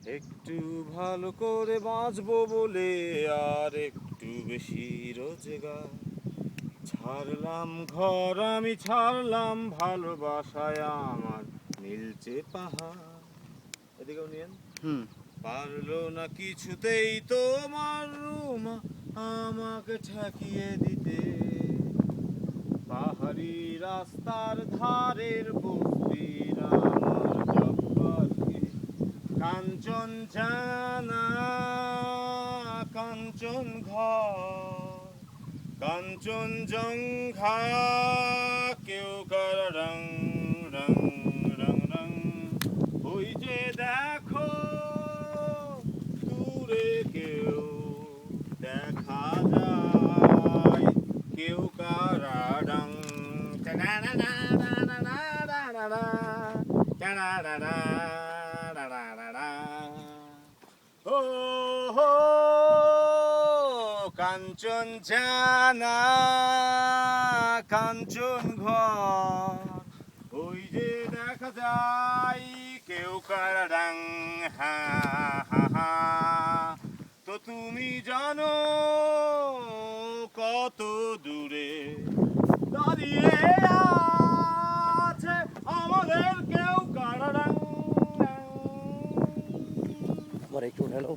একটু ভালো করে বাঁচবো বলে আর একটু বেশি রোজগার ছাড়লাম ঘর আমি ছাড়লাম ভালোবাসায় আমার নীলচে পাহাড় এদিকেও নিয়েন হুম পারলো না কিছুতেই তোমার রুমা আমাকে ঠেকিয়ে দিতে পাহাড়ি রাস্তার ধারের বস্তির আমার জব্বারকে কাঞ্চন জানা কাঞ্চন ঘর কাঞ্চন জঙ্ঘা কেউ কার রং রং রং রং ওই যে দেখো দূরে কেউ দেখা যায় কেউ কারা রং ও হো কাঞ্চন জানা কাঞ্চন ঘর ওই যে দেখা যায় কেউ কারাং হা হা হা তো তুমি জানো কত দূরে দাঁড়িয়ে আছে আমাদের কেউ কারাং আমার একটু উঠালো